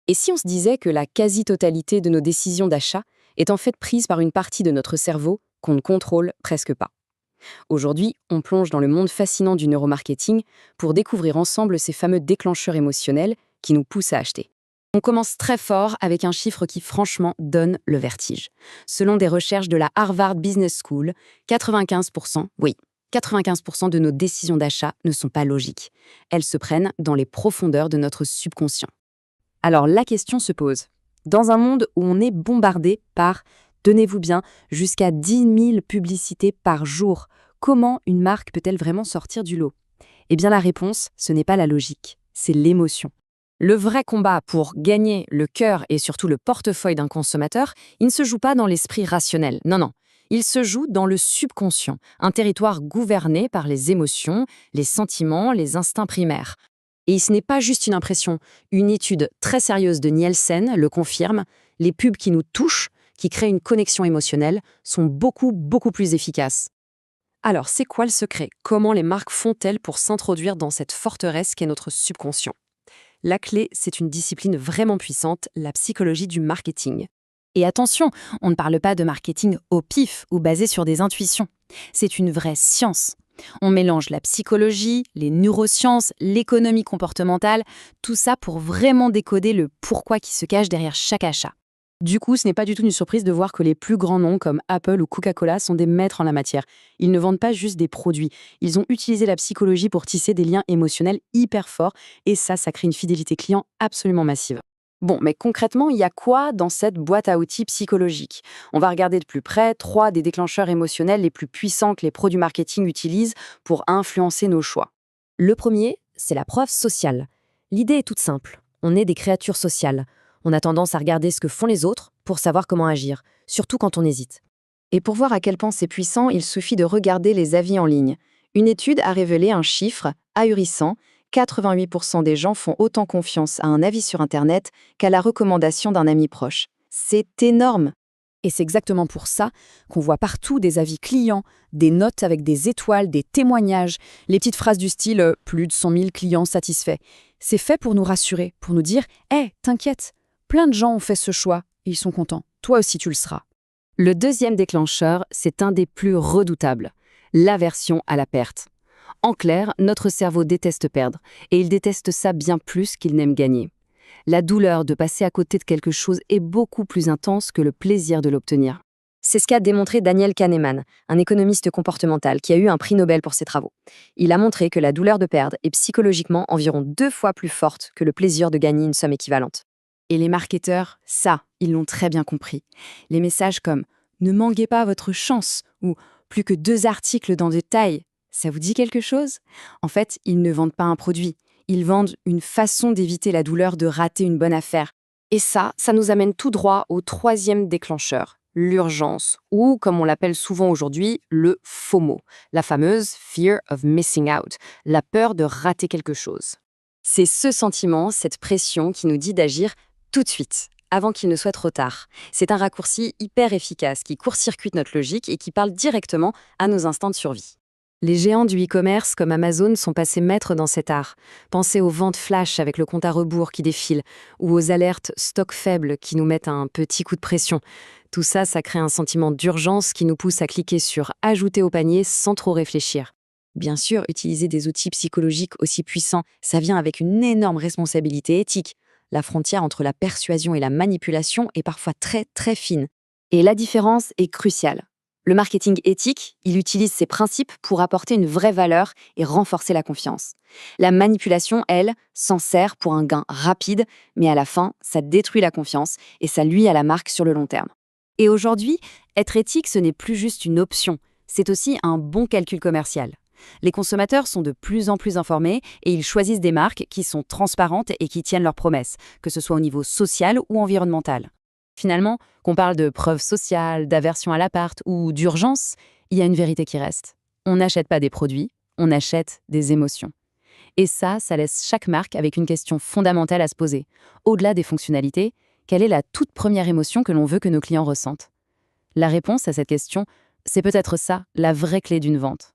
Et si on se disait que la quasi-totalité de nos décisions d'achat est en fait prise par une partie de notre cerveau qu'on ne contrôle presque pas? Aujourd'hui, on plonge dans le monde fascinant du neuromarketing pour découvrir ensemble ces fameux déclencheurs émotionnels qui nous poussent à acheter. On commence très fort avec un chiffre qui franchement donne le vertige. Selon des recherches de la Harvard Business School, 95%, oui, 95% de nos décisions d'achat ne sont pas logiques. Elles se prennent dans les profondeurs de notre subconscient. Alors la question se pose. Dans un monde où on est bombardé par, tenez-vous bien, jusqu'à 10 000 publicités par jour, comment une marque peut-elle vraiment sortir du lot? Eh bien la réponse, ce n'est pas la logique, c'est l'émotion. Le vrai combat pour gagner le cœur et surtout le portefeuille d'un consommateur, il ne se joue pas dans l'esprit rationnel, non, non. Il se joue dans le subconscient, un territoire gouverné par les émotions, les sentiments, les instincts primaires. Et ce n'est pas juste une impression. Une étude très sérieuse de Nielsen le confirme, les pubs qui nous touchent, qui créent une connexion émotionnelle, sont beaucoup plus efficaces. Alors, c'est quoi le secret? Comment les marques font-elles pour s'introduire dans cette forteresse qu'est notre subconscient? La clé, c'est une discipline vraiment puissante, la psychologie du marketing. Et attention, on ne parle pas de marketing au pif ou basé sur des intuitions. C'est une vraie science. On mélange la psychologie, les neurosciences, l'économie comportementale, tout ça pour vraiment décoder le pourquoi qui se cache derrière chaque achat. Du coup, ce n'est pas du tout une surprise de voir que les plus grands noms comme Apple ou Coca-Cola sont des maîtres en la matière. Ils ne vendent pas juste des produits. Ils ont utilisé la psychologie pour tisser des liens émotionnels hyper forts et ça crée une fidélité client absolument massive. Bon, mais concrètement, il y a quoi dans cette boîte à outils psychologique? On va regarder de plus près 3 des déclencheurs émotionnels les plus puissants que les pros du marketing utilisent pour influencer nos choix. Le premier, c'est la preuve sociale. L'idée est toute simple. On est des créatures sociales. On a tendance à regarder ce que font les autres pour savoir comment agir, surtout quand on hésite. Et pour voir à quel point c'est puissant, il suffit de regarder les avis en ligne. Une étude a révélé un chiffre ahurissant. 88% des gens font autant confiance à un avis sur Internet qu'à la recommandation d'un ami proche. C'est énorme! Et c'est exactement pour ça qu'on voit partout des avis clients, des notes avec des étoiles, des témoignages, les petites phrases du style plus de 100 000 clients satisfaits. C'est fait pour nous rassurer, pour nous dire « Hé, t'inquiète, plein de gens ont fait ce choix et ils sont contents. Toi aussi tu le seras. » Le deuxième déclencheur, c'est un des plus redoutables, l'aversion à la perte. En clair, notre cerveau déteste perdre, et il déteste ça bien plus qu'il n'aime gagner. La douleur de passer à côté de quelque chose est beaucoup plus intense que le plaisir de l'obtenir. C'est ce qu'a démontré Daniel Kahneman, un économiste comportemental qui a eu un prix Nobel pour ses travaux. Il a montré que la douleur de perdre est psychologiquement environ 2 fois plus forte que le plaisir de gagner une somme équivalente. Et les marketeurs, ça, ils l'ont très bien compris. Les messages comme « Ne manquez pas votre chance » ou « Plus que 2 articles dans détail », ça vous dit quelque chose? En fait, ils ne vendent pas un produit. Ils vendent une façon d'éviter la douleur de rater une bonne affaire. Et ça nous amène tout droit au troisième déclencheur, l'urgence, ou comme on l'appelle souvent aujourd'hui, le FOMO, la fameuse Fear of Missing Out, la peur de rater quelque chose. C'est ce sentiment, cette pression qui nous dit d'agir tout de suite, avant qu'il ne soit trop tard. C'est un raccourci hyper efficace qui court-circuite notre logique et qui parle directement à nos instincts de survie. Les géants du e-commerce comme Amazon sont passés maîtres dans cet art. Pensez aux ventes flash avec le compte à rebours qui défile ou aux alertes stock faibles qui nous mettent un petit coup de pression. Tout ça crée un sentiment d'urgence qui nous pousse à cliquer sur « Ajouter au panier » sans trop réfléchir. Bien sûr, utiliser des outils psychologiques aussi puissants, ça vient avec une énorme responsabilité éthique. La frontière entre la persuasion et la manipulation est parfois très fine. Et la différence est cruciale. Le marketing éthique, il utilise ces principes pour apporter une vraie valeur et renforcer la confiance. La manipulation, elle, s'en sert pour un gain rapide, mais à la fin, ça détruit la confiance et ça nuit à la marque sur le long terme. Et aujourd'hui, être éthique, ce n'est plus juste une option, c'est aussi un bon calcul commercial. Les consommateurs sont de plus en plus informés et ils choisissent des marques qui sont transparentes et qui tiennent leurs promesses, que ce soit au niveau social ou environnemental. Finalement, qu'on parle de preuve sociale, d'aversion à l'appart ou d'urgence, il y a une vérité qui reste. On n'achète pas des produits, on achète des émotions. Et ça laisse chaque marque avec une question fondamentale à se poser. Au-delà des fonctionnalités, quelle est la toute première émotion que l'on veut que nos clients ressentent? La réponse à cette question, c'est peut-être ça, la vraie clé d'une vente.